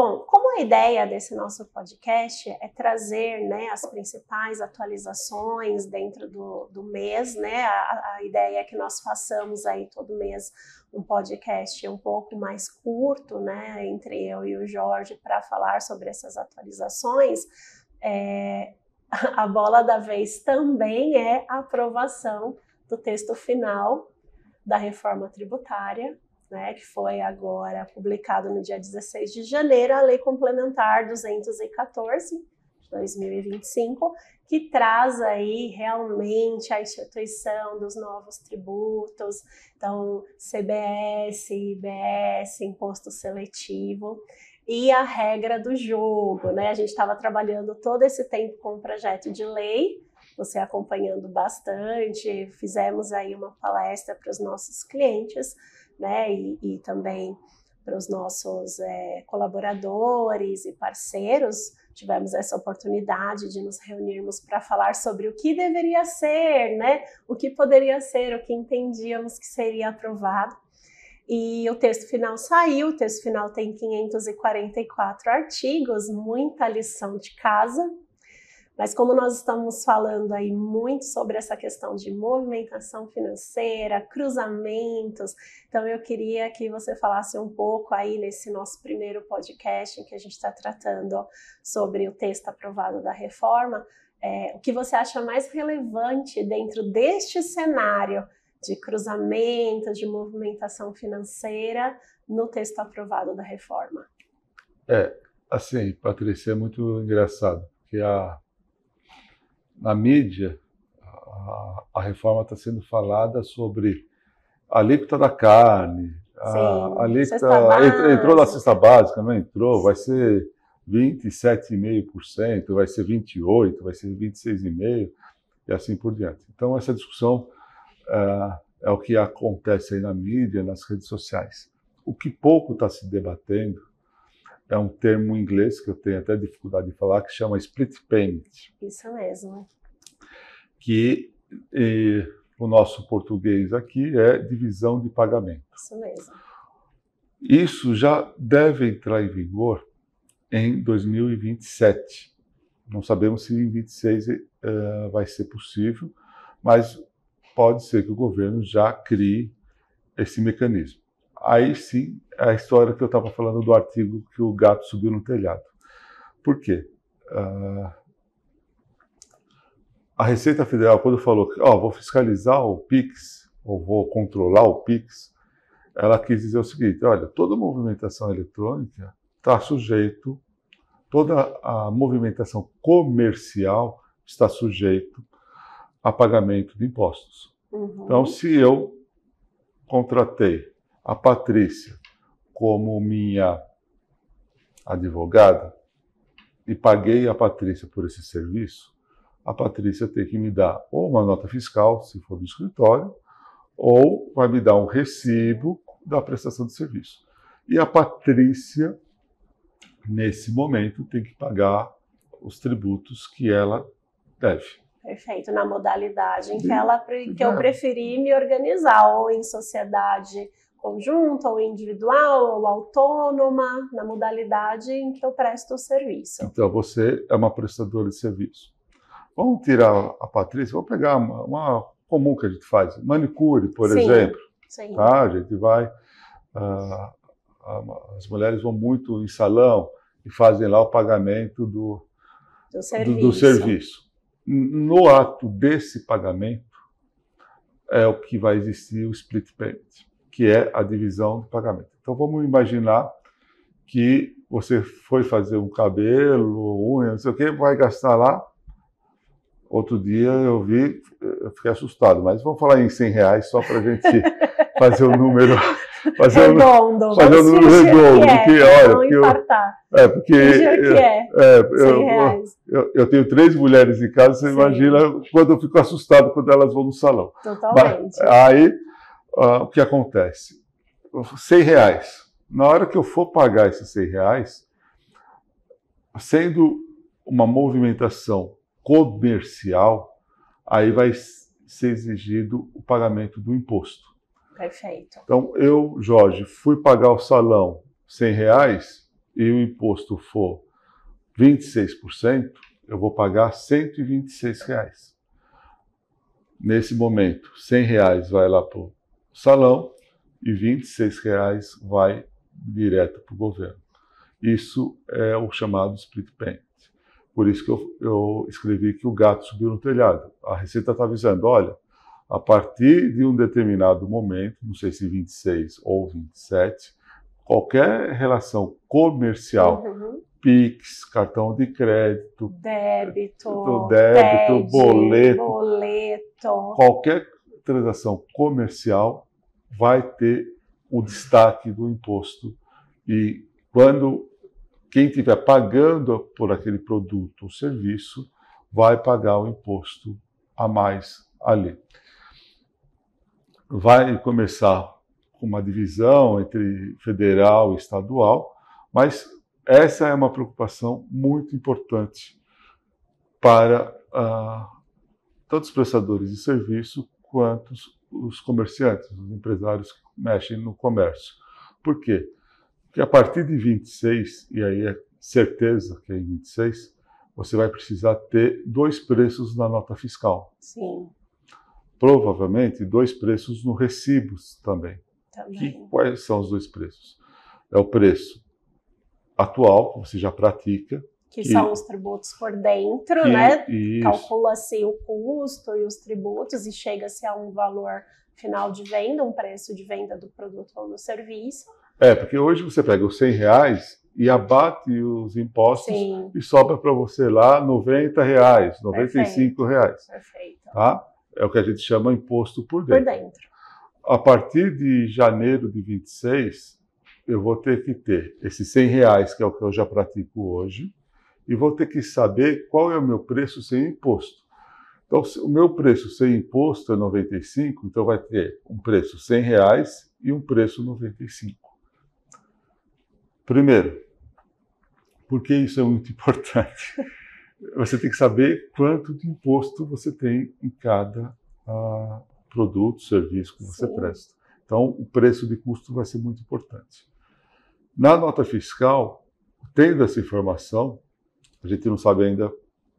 Bom, como a ideia desse nosso podcast é trazer, né, as principais atualizações dentro do mês, né, a ideia é que nós façamos aí todo mês um podcast um pouco mais curto, né, entre eu e o Jorge para falar sobre essas atualizações, a bola da vez também é a aprovação do texto final da reforma tributária, né, que foi agora publicado no dia 16 de janeiro, a Lei Complementar 214 de 2025, que traz aí realmente a instituição dos novos tributos, então CBS, IBS, Imposto Seletivo, e a regra do jogo, né? A gente estava trabalhando todo esse tempo com o projeto de lei, você acompanhando bastante, fizemos aí uma palestra para os nossos clientes, né, e também para os nossos colaboradores e parceiros, tivemos essa oportunidade de nos reunirmos para falar sobre o que deveria ser, né, o que poderia ser, o que entendíamos que seria aprovado. E o texto final saiu, o texto final tem 544 artigos, muita lição de casa. Mas como nós estamos falando aí muito sobre essa questão de movimentação financeira, cruzamentos, então eu queria que você falasse um pouco aí nesse nosso primeiro podcast em que a gente está tratando sobre o texto aprovado da reforma, o que você acha mais relevante dentro deste cenário de cruzamentos, de movimentação financeira no texto aprovado da reforma? Assim, Patrícia, é muito engraçado, porque na mídia, a reforma está sendo falada sobre a alíquota da carne, a alíquota entrou na cesta básica, não entrou, vai ser 27,5%, vai ser 28%, vai ser 26,5% e assim por diante. Então, essa discussão é o que acontece aí na mídia, nas redes sociais. O que pouco está se debatendo é um termo em inglês que eu tenho até dificuldade de falar, que chama split payment. Isso mesmo. Que o nosso português aqui é divisão de pagamento. Isso mesmo. Isso já deve entrar em vigor em 2027. Não sabemos se em 2026 vai ser possível, mas pode ser que o governo já crie esse mecanismo. Aí sim, a história que eu estava falando do artigo que o gato subiu no telhado. Por quê? A Receita Federal, quando falou que vou fiscalizar o PIX, ou vou controlar o PIX, ela quis dizer o seguinte: olha, toda movimentação eletrônica está sujeito, toda a movimentação comercial está sujeito a pagamento de impostos. Uhum. Então, se eu contratei a Patrícia como minha advogada e paguei a Patrícia por esse serviço, a Patrícia tem que me dar ou uma nota fiscal, se for do escritório, ou vai me dar um recibo da prestação de serviço. E a Patrícia, nesse momento, tem que pagar os tributos que ela deve. Perfeito, na modalidade em que eu preferi me organizar, ou em sociedade conjunta, ou individual, ou autônoma, na modalidade em que eu presto o serviço. Então, você é uma prestadora de serviço. Vamos tirar a Patrícia, vamos pegar uma comum que a gente faz, manicure, por exemplo. Sim. Tá? A gente vai, as mulheres vão muito em salão e fazem lá o pagamento do serviço. No ato desse pagamento é o que vai existir o split payment, que é a divisão do pagamento. Então vamos imaginar que você foi fazer um cabelo, unha, não sei o que, vai gastar lá. Outro dia eu fiquei assustado, mas vamos falar em R$100 só para a gente fazer o número. Fazer o número redondo. Eu tenho 3 mulheres em casa, você Sim. imagina quando eu fico assustado quando elas vão no salão. Totalmente. Aí, o que acontece? R$100. Na hora que eu for pagar esses R$100, sendo uma movimentação comercial, aí vai ser exigido o pagamento do imposto. Perfeito. Então, eu, Jorge, fui pagar o salão R$100, e o imposto for 26%, eu vou pagar R$ 126. Nesse momento, R$ 100 vai lá para o salão e R$ 26 vai direto para o governo. Isso é o chamado split payment. Por isso que eu escrevi que o gato subiu no telhado. A Receita está avisando, olha, a partir de um determinado momento, não sei se 26 ou 27, qualquer relação comercial, Pix, cartão de crédito, débito, boleto, qualquer transação comercial vai ter o destaque do imposto. E quando quem estiver pagando por aquele produto ou serviço vai pagar o imposto a mais ali. Vai começar com uma divisão entre federal e estadual, mas essa é uma preocupação muito importante para tanto os prestadores de serviço quanto os comerciantes, os empresários que mexem no comércio. Por quê? Porque a partir de 26, e aí é certeza que é em 26, você vai precisar ter 2 preços na nota fiscal. Sim. Provavelmente 2 preços no recibos também. Quais são os 2 preços? É o preço atual, que você já pratica. Que são os tributos por dentro, né? Calcula-se o custo e os tributos e chega-se a um valor final de venda, um preço de venda do produto ou do serviço. Porque hoje você pega os R$100 e abate os impostos. Sim. E sobra para você lá R$90, R$95. Perfeito. Tá? É o que a gente chama imposto por dentro. A partir de janeiro de 26, eu vou ter que ter esses R$100, que é o que eu já pratico hoje, e vou ter que saber qual é o meu preço sem imposto. Então, o meu preço sem imposto é 95, então vai ter um preço R$100 e um preço 95. Primeiro, porque isso é muito importante? Você tem que saber quanto de imposto você tem em cada produto, serviço que você presta. Então, o preço de custo vai ser muito importante. Na nota fiscal, tendo essa informação, a gente não sabe ainda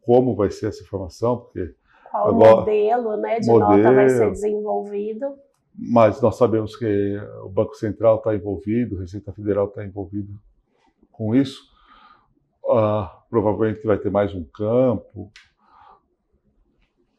como vai ser essa informação, porque qual agora, modelo, né, de nota vai ser desenvolvido. Mas nós sabemos que o Banco Central está envolvido, a Receita Federal está envolvido com isso. Provavelmente vai ter mais um campo.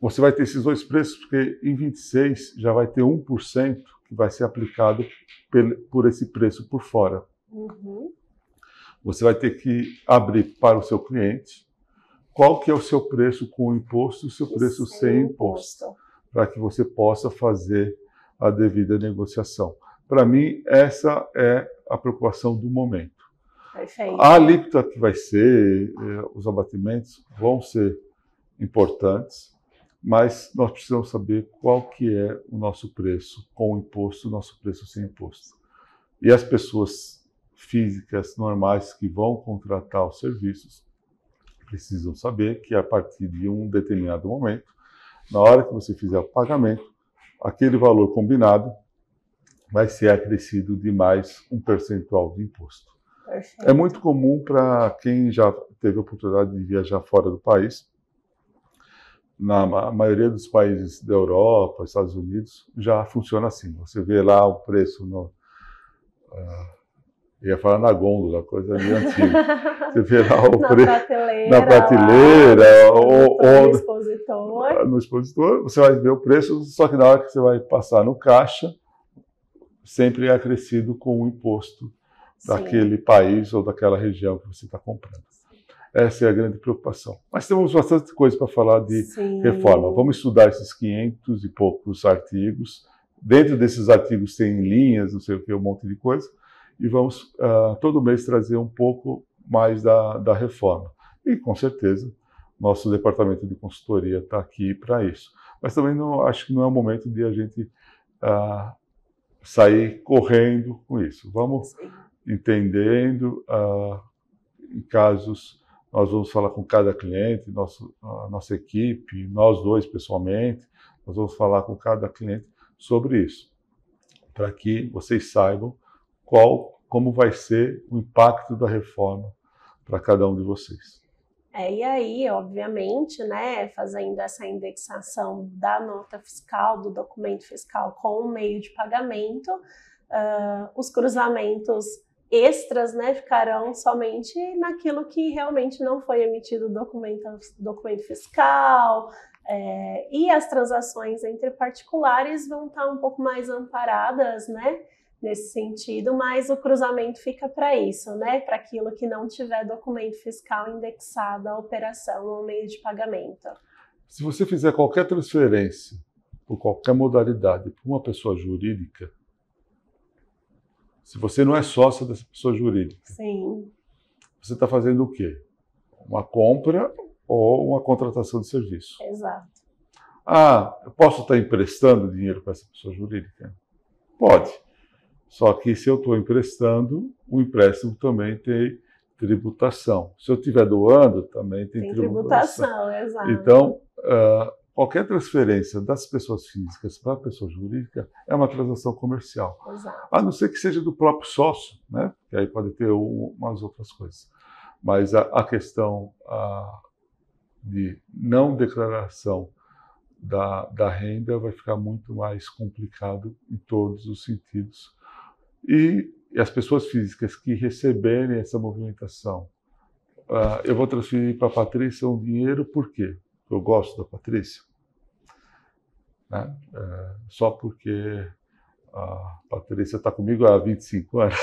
Você vai ter esses 2 preços, porque em 26 já vai ter 1% que vai ser aplicado por esse preço por fora. Você vai ter que abrir para o seu cliente qual que é o seu preço com imposto e o seu preço sem imposto, para que você possa fazer a devida negociação. Para mim, essa é a preocupação do momento. Perfeito. A alíquota que vai ser, os abatimentos vão ser importantes, mas nós precisamos saber qual que é o nosso preço com imposto, o nosso preço sem imposto. E as pessoas físicas normais que vão contratar os serviços precisam saber que a partir de um determinado momento, na hora que você fizer o pagamento, aquele valor combinado vai ser acrescido de mais um percentual de imposto. Perfeito. É muito comum para quem já teve a oportunidade de viajar fora do país. Na maioria dos países da Europa, Estados Unidos, já funciona assim. Você vê lá o preço ia falar na gôndola, coisa de antiga. Você vê lá o preço na prateleira ou no expositor. Você vai ver o preço, só que na hora que você vai passar no caixa, sempre é acrescido com o imposto daquele país ou daquela região que você está comprando. Essa é a grande preocupação. Mas temos bastante coisa para falar de reforma. Vamos estudar esses 500 e poucos artigos. Dentro desses artigos tem linhas, não sei o que, um monte de coisa. E vamos todo mês trazer um pouco mais da reforma. E, com certeza, nosso departamento de consultoria está aqui para isso. Mas também acho que não é o momento de a gente sair correndo com isso. Vamos entendendo, em casos, nós vamos falar com cada cliente, nossa equipe, nós dois pessoalmente, nós vamos falar com cada cliente sobre isso, para que vocês saibam qual como vai ser o impacto da reforma para cada um de vocês. E aí, obviamente, né, fazendo essa indexação da nota fiscal, do documento fiscal com o meio de pagamento, os cruzamentos extras, né, ficarão somente naquilo que realmente não foi emitido documento fiscal, e as transações entre particulares vão estar um pouco mais amparadas, né, nesse sentido, mas o cruzamento fica para isso, né, para aquilo que não tiver documento fiscal indexado à operação ou meio de pagamento. Se você fizer qualquer transferência, por qualquer modalidade, para uma pessoa jurídica, se você não é sócio dessa pessoa jurídica, sim, você está fazendo o quê? Uma compra ou uma contratação de serviço. Exato. Eu posso estar emprestando dinheiro para essa pessoa jurídica? Pode. Só que se eu estou emprestando, o empréstimo também tem tributação. Se eu estiver doando, também tem tributação. Exato. Então, qualquer transferência das pessoas físicas para a pessoa jurídica é uma transação comercial. Exato. A não ser que seja do próprio sócio, né? Que aí pode ter umas outras coisas. Mas a questão de não declaração da renda vai ficar muito mais complicado em todos os sentidos. E as pessoas físicas que receberem essa movimentação, eu vou transferir para a Patrícia um dinheiro, por quê? Eu gosto da Patrícia, né? Só porque a Patrícia está comigo há 25 anos.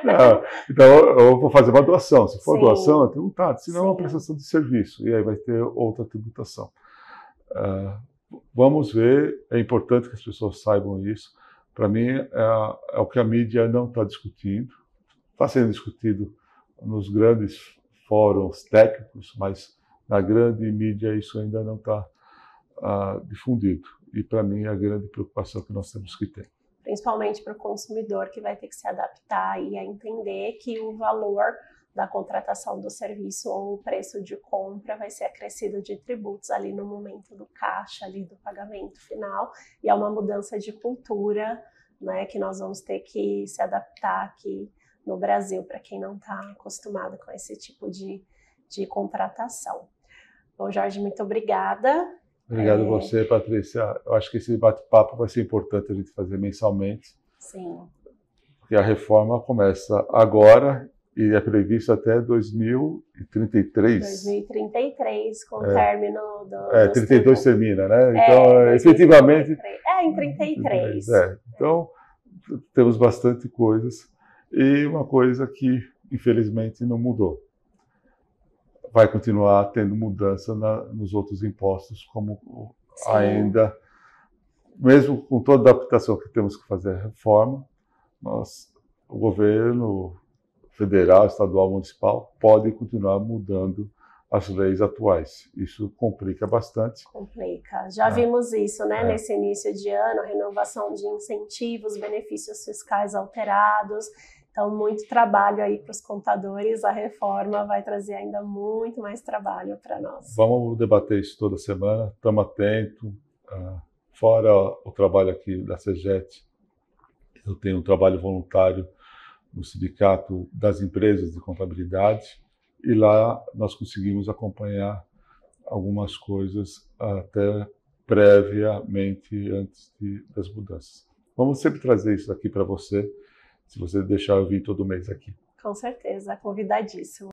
Não, então eu vou fazer uma doação. Se for doação, é tributado. Se não, é uma prestação de serviço. E aí vai ter outra tributação. Vamos ver, é importante que as pessoas saibam isso. Para mim, é o que a mídia não está discutindo. Está sendo discutido nos grandes fóruns técnicos, mas na grande mídia isso ainda não está difundido. E para mim é a grande preocupação que nós temos que ter. Principalmente para o consumidor, que vai ter que se adaptar e a entender que o valor da contratação do serviço ou o preço de compra vai ser acrescido de tributos ali no momento do caixa, ali do pagamento final, e é uma mudança de cultura, né, que nós vamos ter que se adaptar aqui no Brasil, para quem não está acostumado com esse tipo de contratação. Bom, Jorge, muito obrigada. Obrigado a você, Patrícia. Eu acho que esse bate-papo vai ser importante a gente fazer mensalmente. Sim. Porque a reforma começa agora e é previsto até 2033. 2033, com o término do... 32 termina, né? Então, efetivamente... em 33. Então, temos bastante coisas. E uma coisa que, infelizmente, não mudou. Vai continuar tendo mudança nos outros impostos, como ainda, mesmo com toda a adaptação que temos que fazer à reforma, o governo federal, estadual, municipal, pode continuar mudando as leis atuais. Isso complica bastante. Complica. Já vimos isso, né, nesse início de ano, renovação de incentivos, benefícios fiscais alterados. Então, muito trabalho aí para os contadores. A reforma vai trazer ainda muito mais trabalho para nós. Vamos debater isso toda semana. Estamos atentos. Fora o trabalho aqui da CEGET, eu tenho um trabalho voluntário no Sindicato das Empresas de Contabilidade. E lá nós conseguimos acompanhar algumas coisas até previamente, antes das mudanças. Vamos sempre trazer isso aqui para você, se você deixar eu vir todo mês aqui. Com certeza, convidadíssimo.